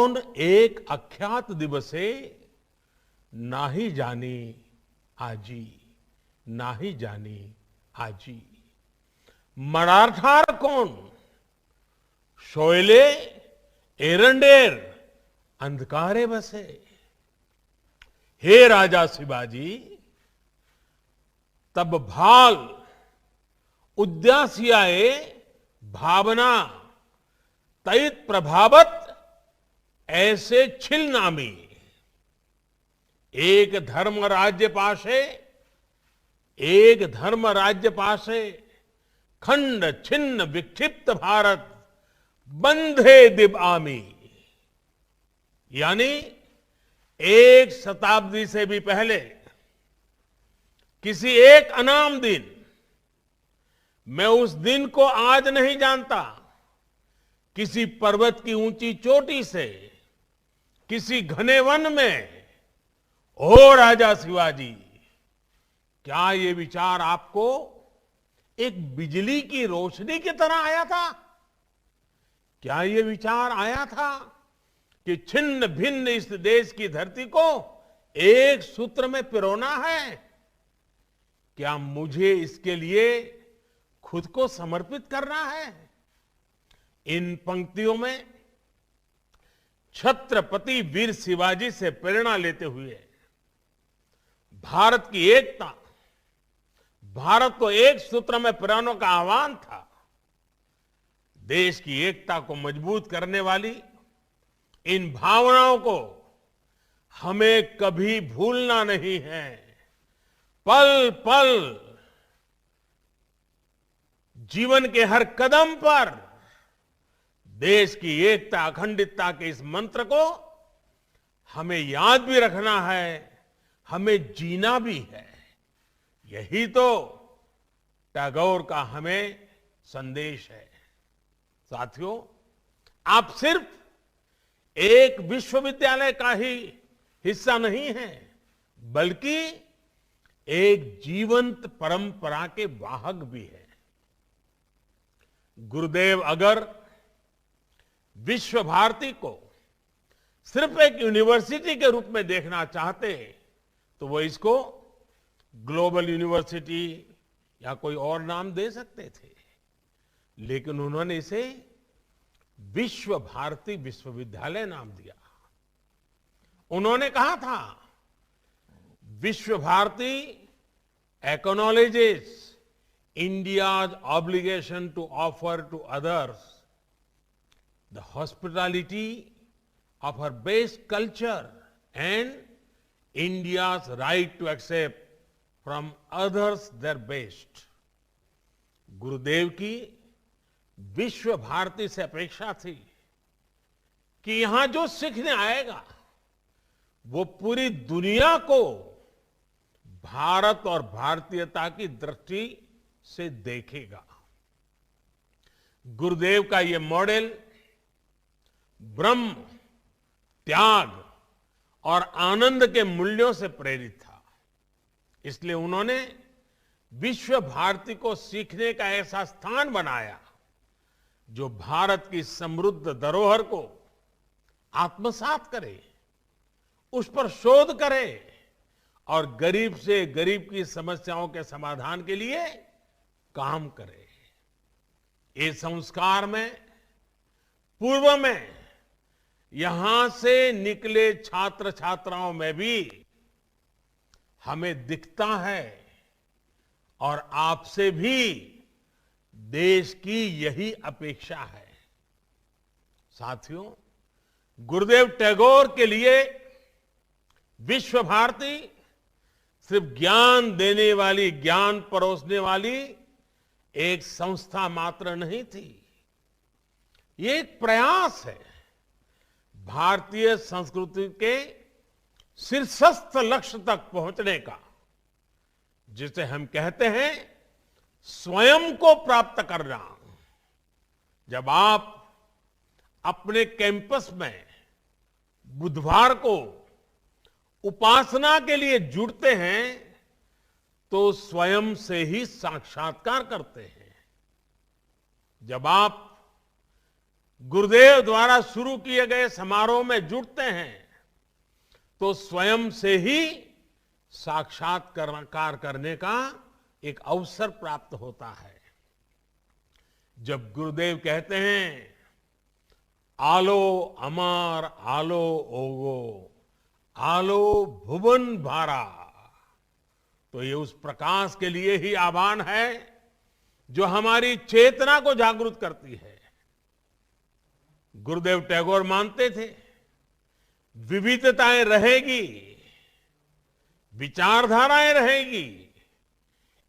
कौन एक अख्यात दिवसे नाही जानी आजी, नाही जानी आजी। मराठार कोण शोयले एरंडेर अंधकारे बसे। हे राजा शिवाजी, तब भाल उद्यासियाए भावना तैत प्रभावत ऐसे छिल नामी। एक धर्म राज्य पाशे, एक धर्म राज्य पाशे, खंड छिन्न विक्षिप्त भारत बंधे दिब आमी। यानी एक शताब्दी से भी पहले किसी एक अनाम दिन, मैं उस दिन को आज नहीं जानता, किसी पर्वत की ऊंची चोटी से, किसी घने वन में, ओ राजा शिवाजी, क्या ये विचार आपको एक बिजली की रोशनी की तरह आया था? क्या ये विचार आया था कि छिन्न भिन्न इस देश की धरती को एक सूत्र में पिरोना है? क्या मुझे इसके लिए खुद को समर्पित करना है? इन पंक्तियों में छत्रपति वीर शिवाजी से प्रेरणा लेते हुए भारत की एकता, भारत को एक सूत्र में पिरोने का आह्वान था। देश की एकता को मजबूत करने वाली इन भावनाओं को हमें कभी भूलना नहीं है। पल पल, जीवन के हर कदम पर देश की एकता, अखंडितता के इस मंत्र को हमें याद भी रखना है, हमें जीना भी है। यही तो टैगोर का हमें संदेश है। साथियों, आप सिर्फ एक विश्वविद्यालय का ही हिस्सा नहीं है, बल्कि एक जीवंत परंपरा के वाहक भी है। गुरुदेव अगर विश्व भारती को सिर्फ एक यूनिवर्सिटी के रूप में देखना चाहते तो वो इसको ग्लोबल यूनिवर्सिटी या कोई और नाम दे सकते थे, लेकिन उन्होंने इसे विश्व भारती विश्वविद्यालय नाम दिया। उन्होंने कहा था, Vishwa Bharati acknowledges India's obligation to offer to others the hospitality of her best culture and India's right to accept from others their best. Gurudev की विश्व भारती से अपेक्षा थी कि यहां जो सीखने आएगा वो पूरी दुनिया को भारत और भारतीयता की दृष्टि से देखेगा। गुरुदेव का ये मॉडल ब्रह्म, त्याग और आनंद के मूल्यों से प्रेरित था। इसलिए उन्होंने विश्व भारती को सीखने का ऐसा स्थान बनाया जो भारत की समृद्ध धरोहर को आत्मसात करे, उस पर शोध करे और गरीब से गरीब की समस्याओं के समाधान के लिए काम करे। ये संस्कार में पूर्व में यहां से निकले छात्र छात्राओं में भी हमें दिखता है और आपसे भी देश की यही अपेक्षा है। साथियों, गुरुदेव टैगोर के लिए विश्व भारती सिर्फ ज्ञान देने वाली, ज्ञान परोसने वाली एक संस्था मात्र नहीं थी। ये एक प्रयास है भारतीय संस्कृति के शीर्षस्थ लक्ष्य तक पहुंचने का, जिसे हम कहते हैं स्वयं को प्राप्त करना। जब आप अपने कैंपस में बुधवार को उपासना के लिए जुड़ते हैं तो स्वयं से ही साक्षात्कार करते हैं। जब आप गुरुदेव द्वारा शुरू किए गए समारोह में जुटते हैं तो स्वयं से ही साक्षात्कार करने का एक अवसर प्राप्त होता है। जब गुरुदेव कहते हैं आलो अमर आलो ओगो आलो भुवन भारा, तो ये उस प्रकाश के लिए ही आह्वान है जो हमारी चेतना को जागृत करती है। गुरुदेव टैगोर मानते थे विविधताएं रहेगी, विचारधाराएं रहेगी,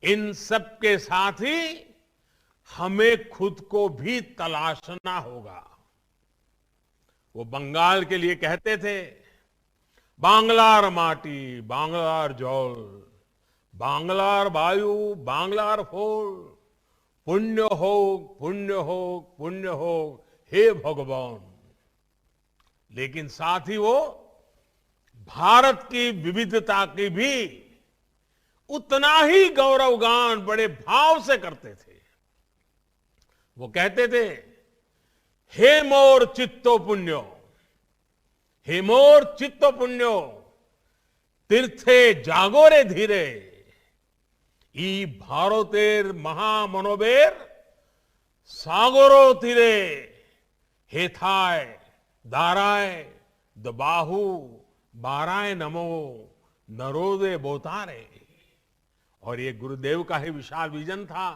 इन सब के साथ ही हमें खुद को भी तलाशना होगा। वो बंगाल के लिए कहते थे बांग्लार माटी बांग्लार जल बांग्लार वायु बांग्लार फूल पुण्य हो पुण्य हो पुण्य हो हे भगवान। लेकिन साथ ही वो भारत की विविधता की भी उतना ही गौरवगान बड़े भाव से करते थे। वो कहते थे हे मोर चित्तो पुण्यो हे मोर चित्तो पुण्यो तीर्थे जागोरे धीरे ई भारतेर महामनोबेर सागरो तीरे हेथाय दाराय दबाहु बाराय नमो नरोदे बोतारे। और ये गुरुदेव का ही विशाल विजन था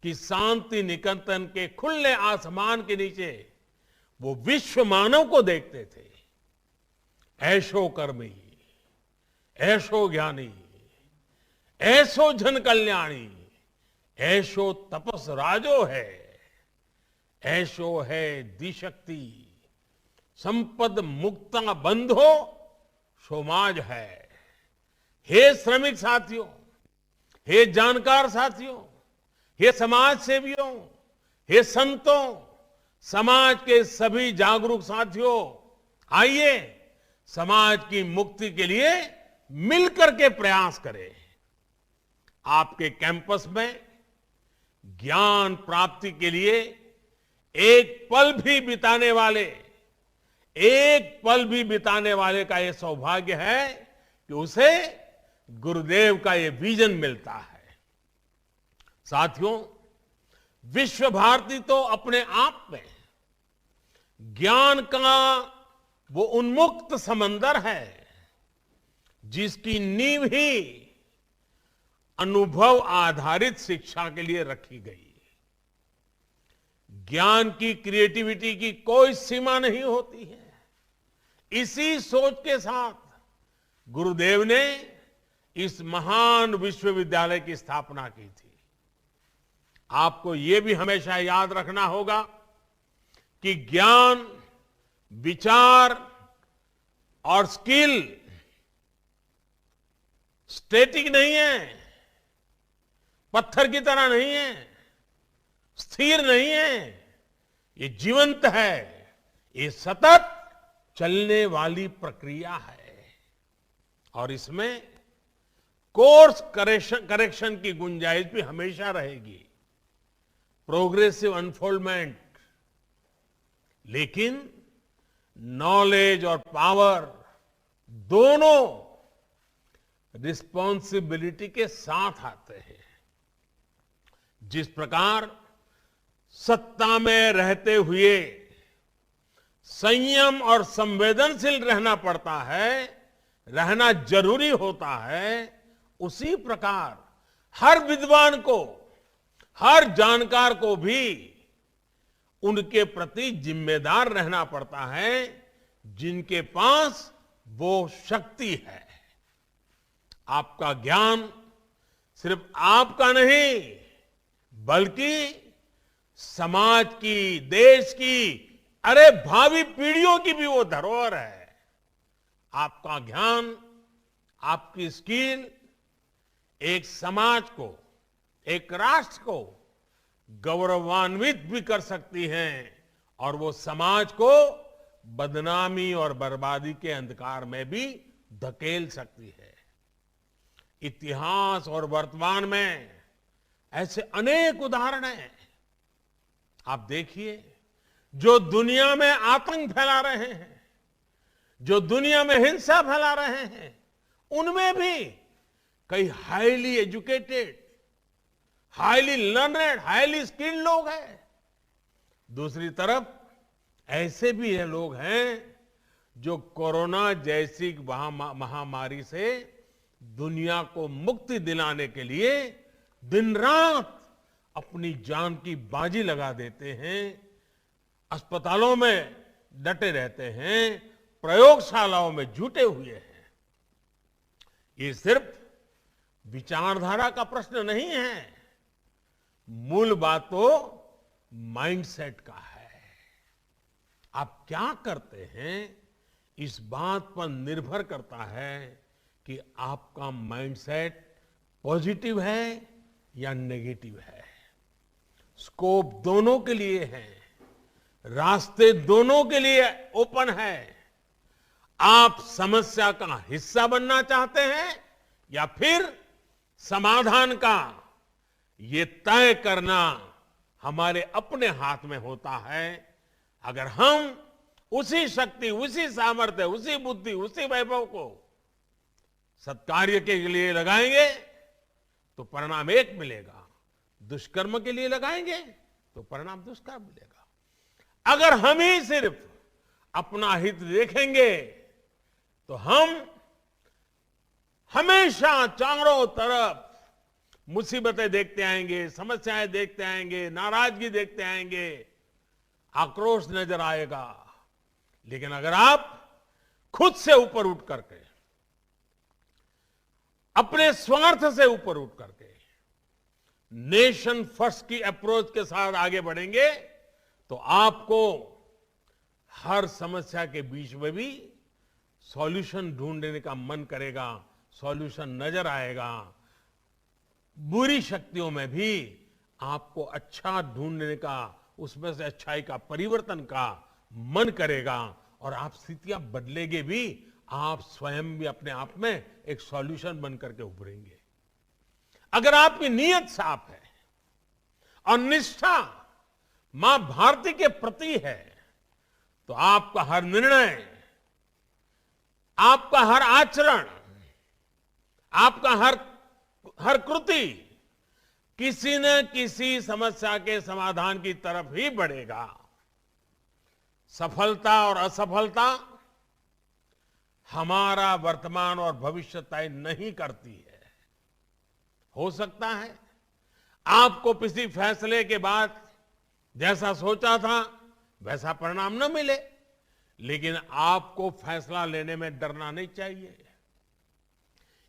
कि शांति निकेतन के खुले आसमान के नीचे वो विश्व मानव को देखते थे। ऐशो कर्मी ऐशो ज्ञानी ऐसो जन कल्याणी ऐशो तपस राजो है ऐशो है दिशक्ति संपद मुक्ता बंधो समाज है। हे श्रमिक साथियों, हे जानकार साथियों, हे समाज सेवियों, हे संतों, समाज के सभी जागरूक साथियों, आइए समाज की मुक्ति के लिए मिलकर के प्रयास करें। आपके कैंपस में ज्ञान प्राप्ति के लिए एक पल भी बिताने वाले का यह सौभाग्य है कि उसे गुरुदेव का यह विजन मिलता है। साथियों, विश्व भारती तो अपने आप में ज्ञान का वो उन्मुक्त समंदर है जिसकी नींव ही अनुभव आधारित शिक्षा के लिए रखी गई। ज्ञान की क्रिएटिविटी की कोई सीमा नहीं होती है। इसी सोच के साथ गुरुदेव ने इस महान विश्वविद्यालय की स्थापना की थी। आपको यह भी हमेशा याद रखना होगा कि ज्ञान, विचार और स्किल स्टैटिक नहीं है, पत्थर की तरह नहीं है, स्थिर नहीं है, ये जीवंत है, ये सतत चलने वाली प्रक्रिया है। और इसमें कोर्स करेक्शन की गुंजाइश भी हमेशा रहेगी, प्रोग्रेसिव अनफोल्डमेंट। लेकिन नॉलेज और पावर दोनों रिस्पॉन्सिबिलिटी के साथ आते हैं। जिस प्रकार सत्ता में रहते हुए संयम और संवेदनशील रहना पड़ता है, रहना जरूरी होता है, उसी प्रकार हर विद्वान को, हर जानकार को भी उनके प्रति जिम्मेदार रहना पड़ता है जिनके पास वो शक्ति है। आपका ज्ञान सिर्फ आपका नहीं बल्कि समाज की, देश की, अरे भावी पीढ़ियों की भी वो धरोहर है। आपका ज्ञान, आपकी स्किल एक समाज को, एक राष्ट्र को गौरवान्वित भी कर सकती हैं और वो समाज को बदनामी और बर्बादी के अंधकार में भी धकेल सकती है। इतिहास और वर्तमान में ऐसे अनेक उदाहरण हैं। आप देखिए, जो दुनिया में आतंक फैला रहे हैं, जो दुनिया में हिंसा फैला रहे हैं, उनमें भी कई highly educated, highly learned, highly skilled लोग हैं। दूसरी तरफ ऐसे भी है लोग हैं जो कोरोना जैसी महामारी से दुनिया को मुक्ति दिलाने के लिए दिन रात अपनी जान की बाजी लगा देते हैं, अस्पतालों में डटे रहते हैं, प्रयोगशालाओं में जुटे हुए हैं। ये सिर्फ विचारधारा का प्रश्न नहीं है, मूल बात तो माइंडसेट का है। आप क्या करते हैं इस बात पर निर्भर करता है कि आपका माइंडसेट पॉजिटिव है या नेगेटिव है। स्कोप दोनों के लिए है, रास्ते दोनों के लिए ओपन है। आप समस्या का हिस्सा बनना चाहते हैं या फिर समाधान का, ये तय करना हमारे अपने हाथ में होता है। अगर हम उसी शक्ति, उसी सामर्थ्य, उसी बुद्धि, उसी वैभव को सत्कार्य के लिए लगाएंगे तो परिणाम एक मिलेगा, दुष्कर्म के लिए लगाएंगे तो परिणाम दुष्कर्म मिलेगा। अगर हम ही सिर्फ अपना हित देखेंगे तो हम हमेशा चारों तरफ मुसीबतें देखते आएंगे, समस्याएं देखते आएंगे, नाराजगी देखते आएंगे, आक्रोश नजर आएगा। लेकिन अगर आप खुद से ऊपर उठ करके, अपने स्वार्थ से ऊपर उठ करके नेशन फर्स्ट की अप्रोच के साथ आगे बढ़ेंगे तो आपको हर समस्या के बीच में भी सॉल्यूशन ढूंढने का मन करेगा, सॉल्यूशन नजर आएगा। बुरी शक्तियों में भी आपको अच्छा ढूंढने का, उसमें से अच्छाई का, परिवर्तन का मन करेगा और आप स्थितियां बदलेंगे भी, आप स्वयं भी अपने आप में एक सॉल्यूशन बन करके उभरेंगे। अगर आपकी नीयत साफ है और निष्ठा मां भारती के प्रति है तो आपका हर निर्णय, आपका हर आचरण, आपका हर कृति किसी न किसी समस्या के समाधान की तरफ ही बढ़ेगा। सफलता और असफलता हमारा वर्तमान और भविष्य तय नहीं करती है। हो सकता है आपको किसी फैसले के बाद जैसा सोचा था वैसा परिणाम न मिले, लेकिन आपको फैसला लेने में डरना नहीं चाहिए।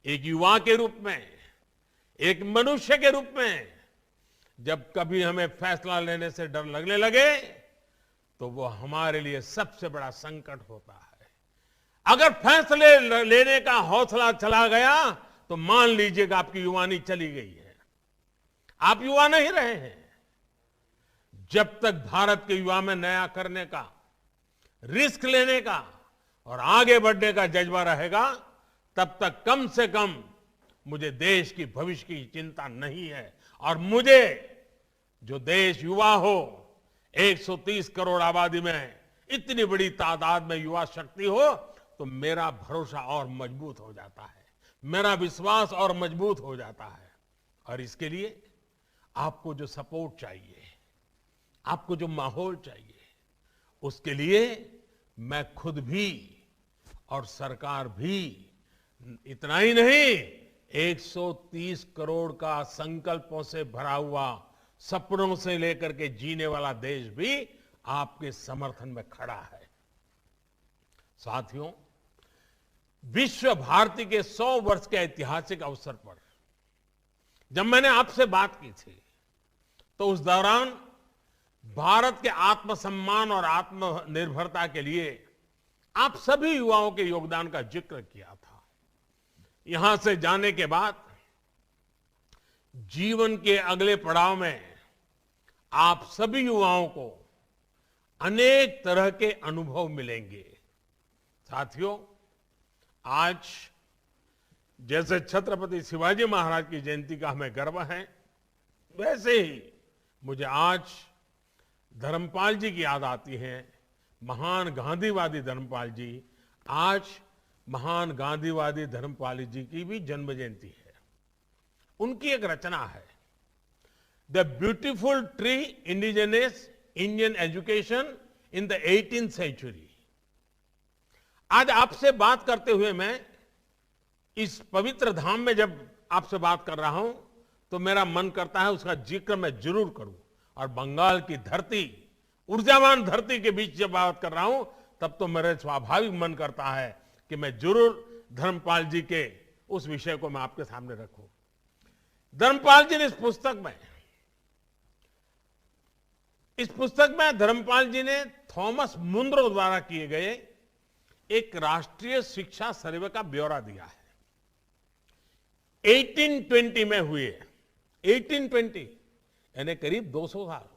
एक युवा के रूप में, एक मनुष्य के रूप में जब कभी हमें फैसला लेने से डर लगने लगे तो वो हमारे लिए सबसे बड़ा संकट होता है। अगर फैसले लेने का हौसला चला गया तो मान लीजिएगा आपकी युवानी चली गई है, आप युवा नहीं रहे हैं। जब तक भारत के युवा में नया करने का, रिस्क लेने का और आगे बढ़ने का जज्बा रहेगा, तब तक कम से कम मुझे देश की भविष्य की चिंता नहीं है। और मुझे जो देश युवा हो, 130 करोड़ आबादी में इतनी बड़ी तादाद में युवा शक्ति हो, तो मेरा भरोसा और मजबूत हो जाता है, मेरा विश्वास और मजबूत हो जाता है। और इसके लिए आपको जो सपोर्ट चाहिए, आपको जो माहौल चाहिए, उसके लिए मैं खुद भी और सरकार भी, इतना ही नहीं, 130 करोड़ का संकल्पों से भरा हुआ, सपनों से लेकर के जीने वाला देश भी आपके समर्थन में खड़ा है। साथियों, विश्व भारती के 100 वर्ष के ऐतिहासिक अवसर पर जब मैंने आपसे बात की थी तो उस दौरान भारत के आत्मसम्मान और आत्मनिर्भरता के लिए आप सभी युवाओं के योगदान का जिक्र किया था। यहां से जाने के बाद जीवन के अगले पड़ाव में आप सभी युवाओं को अनेक तरह के अनुभव मिलेंगे। साथियों, आज जैसे छत्रपति शिवाजी महाराज की जयंती का हमें गर्व है, वैसे ही मुझे आज धर्मपाल जी की याद आती है, महान गांधीवादी धर्मपाल जी। आज महान गांधीवादी धर्मपाल जी की भी जन्म जयंती है। उनकी एक रचना है, the beautiful tree indigenous Indian education in the 18th century. आज आपसे बात करते हुए मैं इस पवित्र धाम में जब आपसे बात कर रहा हूं तो मेरा मन करता है उसका जिक्र मैं जरूर करूं। और बंगाल की धरती, ऊर्जावान धरती के बीच जब बात कर रहा हूं तब तो मेरे स्वाभाविक मन करता है कि मैं जरूर धर्मपाल जी के उस विषय को मैं आपके सामने रखूं। धर्मपाल जी ने इस पुस्तक में धर्मपाल जी ने थॉमस मुनरो द्वारा किए गए एक राष्ट्रीय शिक्षा सर्वे का ब्यौरा दिया है। 1820 में हुए, 1820 यानी करीब 200 साल,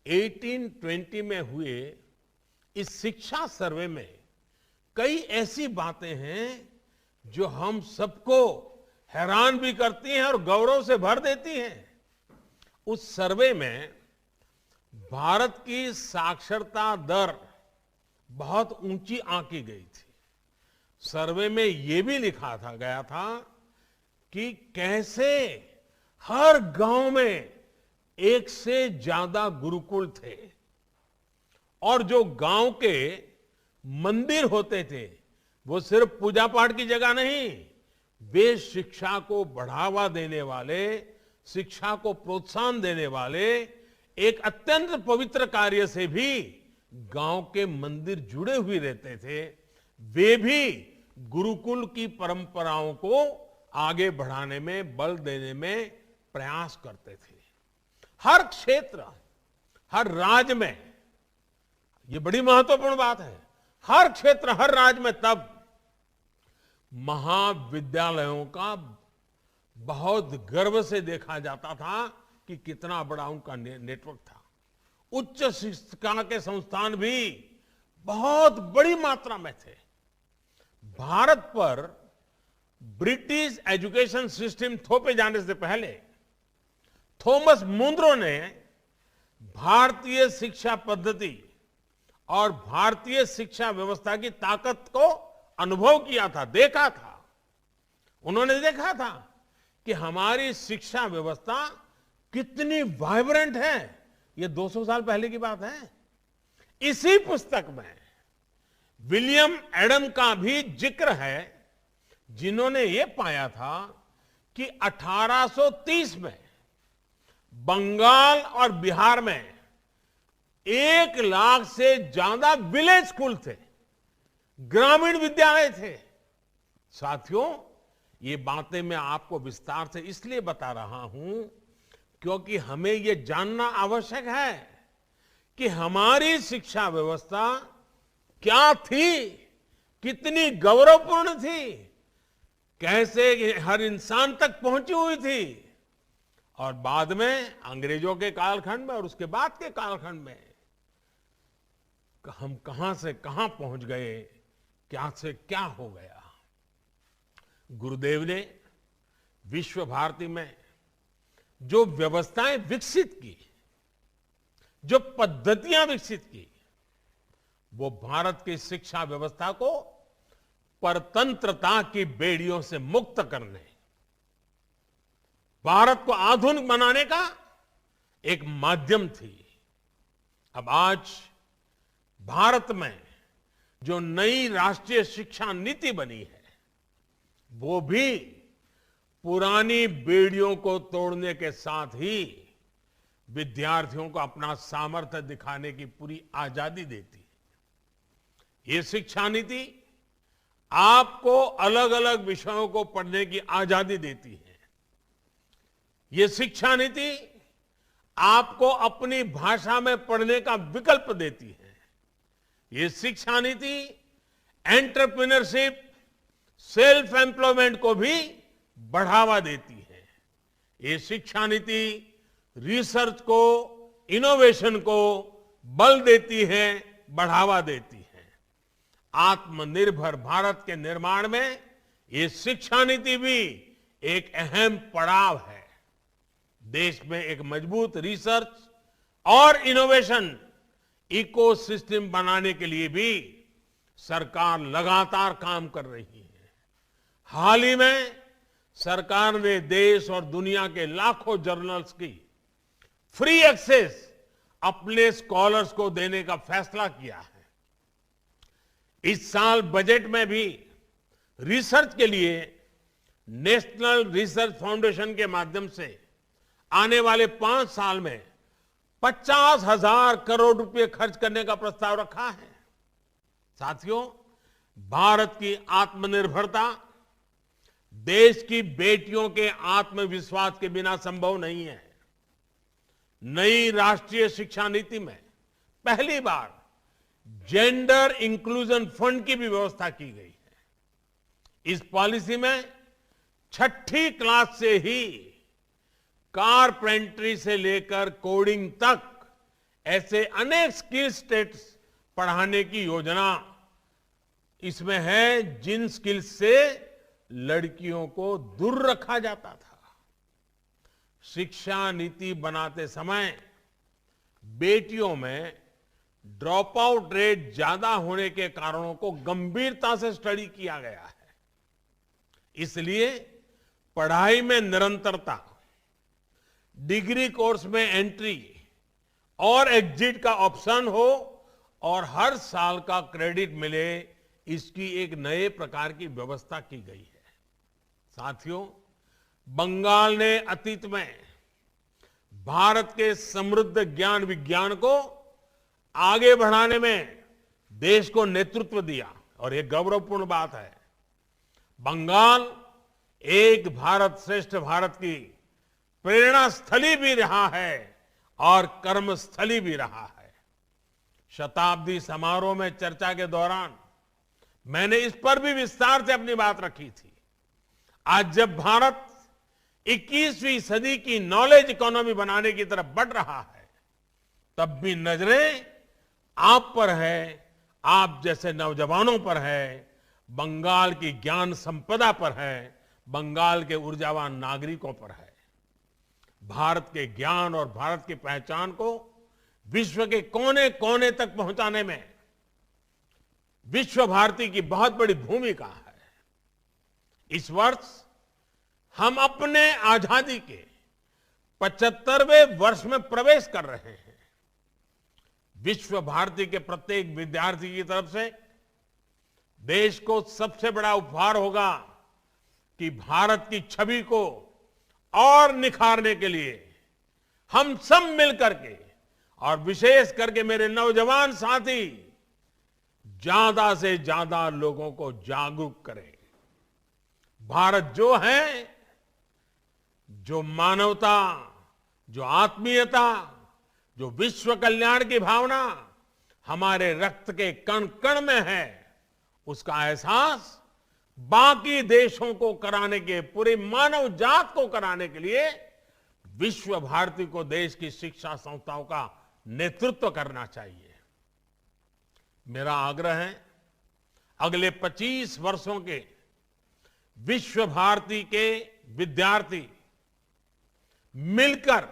1820 में हुए इस शिक्षा सर्वे में कई ऐसी बातें हैं जो हम सबको हैरान भी करती हैं और गौरव से भर देती हैं। उस सर्वे में भारत की साक्षरता दर बहुत ऊंची आंकी गई थी। सर्वे में यह भी लिखा गया था कि कैसे हर गांव में एक से ज्यादा गुरुकुल थे और जो गांव के मंदिर होते थे वो सिर्फ पूजा पाठ की जगह नहीं, वे शिक्षा को बढ़ावा देने वाले, शिक्षा को प्रोत्साहन देने वाले एक अत्यंत पवित्र कार्य से भी गांव के मंदिर जुड़े हुए रहते थे। वे भी गुरुकुल की परंपराओं को आगे बढ़ाने में, बल देने में प्रयास करते थे। हर क्षेत्र, हर राज्य में, ये बड़ी महत्वपूर्ण बात है, हर क्षेत्र, हर राज्य में तब महाविद्यालयों का बहुत गर्व से देखा जाता था कि कितना बड़ा उनका नेटवर्क था। उच्च शिक्षा के संस्थान भी बहुत बड़ी मात्रा में थे। भारत पर ब्रिटिश एजुकेशन सिस्टम थोपे जाने से पहले थॉमस मुनरो ने भारतीय शिक्षा पद्धति और भारतीय शिक्षा व्यवस्था की ताकत को अनुभव किया था, देखा था। उन्होंने देखा था कि हमारी शिक्षा व्यवस्था कितनी वाइब्रेंट है। ये 200 साल पहले की बात है। इसी पुस्तक में विलियम एडम का भी जिक्र है, जिन्होंने ये पाया था कि 1830 में बंगाल और बिहार में 1 लाख से ज्यादा विलेज स्कूल थे, ग्रामीण विद्यालय थे। साथियों, ये बातें मैं आपको विस्तार से इसलिए बता रहा हूं क्योंकि हमें यह जानना आवश्यक है कि हमारी शिक्षा व्यवस्था क्या थी, कितनी गौरवपूर्ण थी, कैसे हर इंसान तक पहुंची हुई थी और बाद में अंग्रेजों के कालखंड में और उसके बाद के कालखंड में हम कहां से कहां पहुंच गए, क्या से क्या हो गया। गुरुदेव ने विश्व भारती में जो व्यवस्थाएं विकसित की, जो पद्धतियां विकसित की, वो भारत की शिक्षा व्यवस्था को परतंत्रता की बेड़ियों से मुक्त करने, भारत को आधुनिक बनाने का एक माध्यम थी। अब आज भारत में जो नई राष्ट्रीय शिक्षा नीति बनी है, वो भी पुरानी बेड़ियों को तोड़ने के साथ ही विद्यार्थियों को अपना सामर्थ्य दिखाने की पूरी आजादी देती है। ये शिक्षा नीति आपको अलग अलग विषयों को पढ़ने की आजादी देती है। ये शिक्षा नीति आपको अपनी भाषा में पढ़ने का विकल्प देती है। ये शिक्षा नीति एंटरप्रेन्योरशिप, सेल्फ एम्प्लॉयमेंट को भी बढ़ावा देती है। ये शिक्षा नीति रिसर्च को, इनोवेशन को बल देती है, बढ़ावा देती है। आत्मनिर्भर भारत के निर्माण में ये शिक्षा नीति भी एक अहम पड़ाव है। देश में एक मजबूत रिसर्च और इनोवेशन इकोसिस्टम बनाने के लिए भी सरकार लगातार काम कर रही है। हाल ही में सरकार ने देश और दुनिया के लाखों जर्नल्स की फ्री एक्सेस अपने स्कॉलर्स को देने का फैसला किया है। इस साल बजट में भी रिसर्च के लिए नेशनल रिसर्च फाउंडेशन के माध्यम से आने वाले 5 साल में 50,000 करोड़ रुपए खर्च करने का प्रस्ताव रखा है। साथियों, भारत की आत्मनिर्भरता देश की बेटियों के आत्मविश्वास के बिना संभव नहीं है। नई राष्ट्रीय शिक्षा नीति में पहली बार जेंडर इंक्लूजन फंड की भी व्यवस्था की गई है। इस पॉलिसी में 6ठी क्लास से ही कारपेंटरी से लेकर कोडिंग तक ऐसे अनेक स्किल सेट्स पढ़ाने की योजना इसमें है जिन स्किल्स से लड़कियों को दूर रखा जाता था। शिक्षा नीति बनाते समय बेटियों में ड्रॉप आउट रेट ज्यादा होने के कारणों को गंभीरता से स्टडी किया गया है। इसलिए पढ़ाई में निरंतरता, डिग्री कोर्स में एंट्री और एग्जिट का ऑप्शन हो और हर साल का क्रेडिट मिले, इसकी एक नए प्रकार की व्यवस्था की गई है। साथियों, बंगाल ने अतीत में भारत के समृद्ध ज्ञान विज्ञान को आगे बढ़ाने में देश को नेतृत्व दिया और यह गौरवपूर्ण बात है। बंगाल एक भारत श्रेष्ठ भारत की प्रेरणा स्थली भी रहा है और कर्मस्थली भी रहा है। शताब्दी समारोह में चर्चा के दौरान मैंने इस पर भी विस्तार से अपनी बात रखी थी। आज जब भारत 21वीं सदी की नॉलेज इकोनॉमी बनाने की तरफ बढ़ रहा है, तब भी नजरें आप पर है, आप जैसे नौजवानों पर है, बंगाल की ज्ञान संपदा पर है, बंगाल के ऊर्जावान नागरिकों पर है। भारत के ज्ञान और भारत की पहचान को विश्व के कोने कोने तक पहुंचाने में विश्व भारती की बहुत बड़ी भूमिका है। इस वर्ष हम अपने आजादी के 75वें वर्ष में प्रवेश कर रहे हैं। विश्व भारती के प्रत्येक विद्यार्थी की तरफ से देश को सबसे बड़ा उपहार होगा कि भारत की छवि को और निखारने के लिए हम सब मिलकर के और विशेष करके मेरे नौजवान साथी ज्यादा से ज्यादा लोगों को जागरूक करें। भारत जो है, जो मानवता, जो आत्मीयता, जो विश्व कल्याण की भावना हमारे रक्त के कण कण में है, उसका एहसास बाकी देशों को कराने के, पूरी मानव जात को कराने के लिए विश्व भारती को देश की शिक्षा संस्थाओं का नेतृत्व करना चाहिए। मेरा आग्रह है, अगले 25 वर्षों के विश्व भारती के विद्यार्थी मिलकर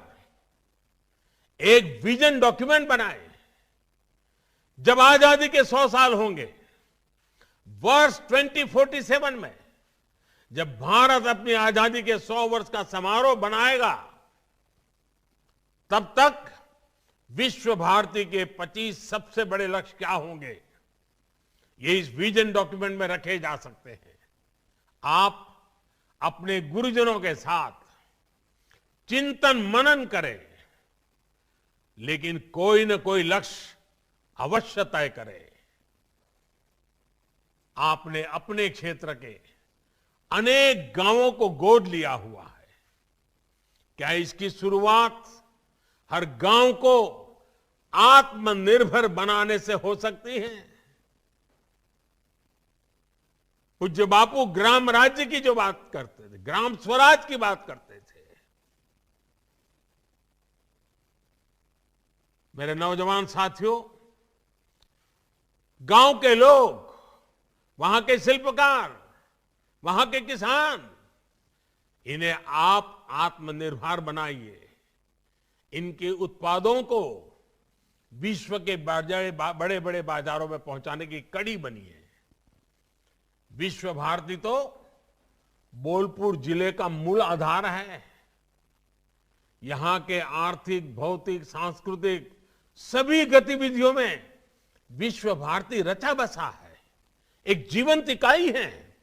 एक विजन डॉक्यूमेंट बनाए। जब आजादी के 100 साल होंगे, वर्ष 2047 में जब भारत अपनी आजादी के 100 वर्ष का समारोह बनाएगा, तब तक विश्व भारती के 25 सबसे बड़े लक्ष्य क्या होंगे, ये इस विजन डॉक्यूमेंट में रखे जा सकते हैं। आप अपने गुरुजनों के साथ चिंतन मनन करें, लेकिन कोई न कोई लक्ष्य अवश्य तय करें। आपने अपने क्षेत्र के अनेक गांवों को गोद लिया हुआ है। क्या इसकी शुरुआत हर गांव को आत्मनिर्भर बनाने से हो सकती है? पूज्य बापू ग्राम राज्य की जो बात करते थे, ग्राम स्वराज की बात करते थे। मेरे नौजवान साथियों, गांव के लोग, वहां के शिल्पकार, वहां के किसान, इन्हें आप आत्मनिर्भर बनाइए। इनके उत्पादों को विश्व के बड़े बड़े बाजारों में पहुंचाने की कड़ी बनी है। विश्व भारती तो बोलपुर जिले का मूल आधार है। यहां के आर्थिक, भौतिक, सांस्कृतिक सभी गतिविधियों में विश्व भारती रचा बसा है, एक जीवंत इकाई है।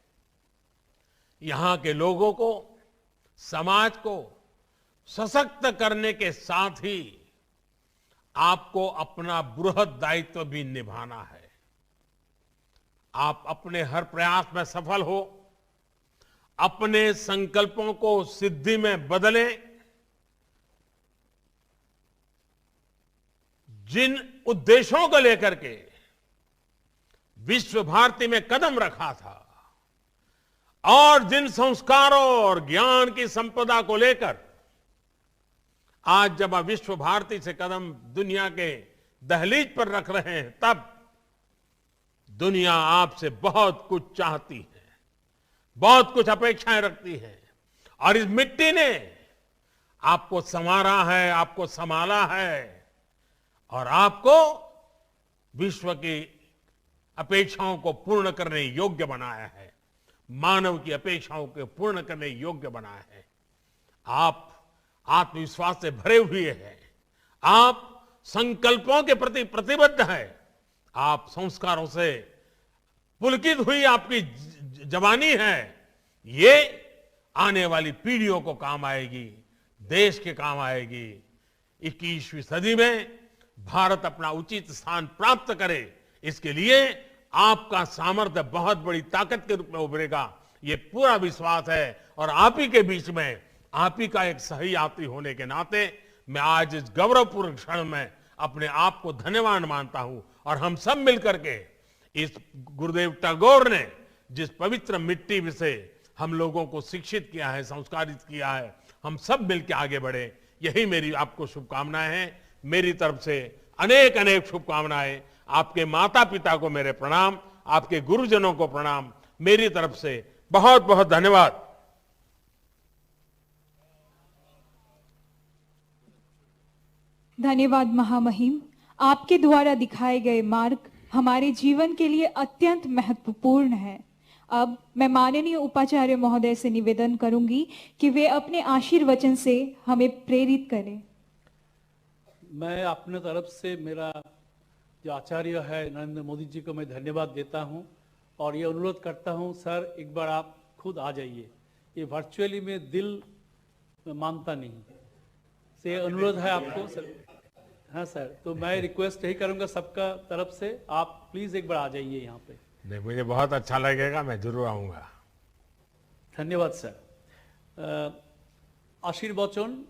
यहां के लोगों को, समाज को सशक्त करने के साथ ही आपको अपना बृहद दायित्व भी निभाना है। आप अपने हर प्रयास में सफल हो, अपने संकल्पों को सिद्धि में बदलें। जिन उद्देश्यों को लेकर के विश्व भारती में कदम रखा था और जिन संस्कारों और ज्ञान की संपदा को लेकर आज जब आप विश्व भारती से कदम दुनिया के दहलीज पर रख रहे हैं, तब दुनिया आपसे बहुत कुछ चाहती है, बहुत कुछ अपेक्षाएं रखती है। और इस मिट्टी ने आपको संवारा है, आपको संभाला है और आपको विश्व की अपेक्षाओं को पूर्ण करने योग्य बनाया है, मानव की अपेक्षाओं को पूर्ण करने योग्य बनाया है। आप आत्मविश्वास से भरे हुए हैं, आप संकल्पों के प्रति प्रतिबद्ध हैं, आप संस्कारों से पुलकित हुई आपकी जवानी है। ये आने वाली पीढ़ियों को काम आएगी, देश के काम आएगी। 21वीं सदी में भारत अपना उचित स्थान प्राप्त करे, इसके लिए आपका सामर्थ्य बहुत बड़ी ताकत के रूप में उभरेगा, ये पूरा विश्वास है। और आप ही के बीच में, आप ही का एक सही यात्री होने के नाते मैं आज इस गौरवपूर्ण क्षण में अपने आप को धन्यवाद मानता हूं। और हम सब मिलकर के इस गुरुदेव टैगोर ने जिस पवित्र मिट्टी से हम लोगों को शिक्षित किया है, संस्कारित किया है, हम सब मिलकर आगे बढ़े, यही मेरी आपको शुभकामनाएं हैं। मेरी तरफ से अनेक अनेक शुभकामनाएं। आपके माता पिता को मेरे प्रणाम, आपके गुरुजनों को प्रणाम, मेरी तरफ से बहुत बहुत धन्यवाद। धन्यवाद महामहिम। आपके द्वारा दिखाए गए मार्ग हमारे जीवन के लिए अत्यंत महत्वपूर्ण है। अब मैं माननीय उपाचार्य महोदय से निवेदन करूंगी कि वे अपने आशीर्वचन से हमें प्रेरित करें। मैं अपने तरफ से मेरा जो आचार्य है नरेंद्र मोदी जी को मैं धन्यवाद देता हूं और ये अनुरोध करता हूं, सर एक बार आप खुद आ जाइए। ये वर्चुअली में दिल मानता नहीं, से अनुरोध है आपको सर। हाँ सर, तो मैं रिक्वेस्ट यही करूंगा सबका तरफ से, आप प्लीज एक बार आ जाइए यहाँ पे। नहीं, मुझे बहुत अच्छा लगेगा, मैं जरूर आऊंगा। धन्यवाद सर। आशीर्वचन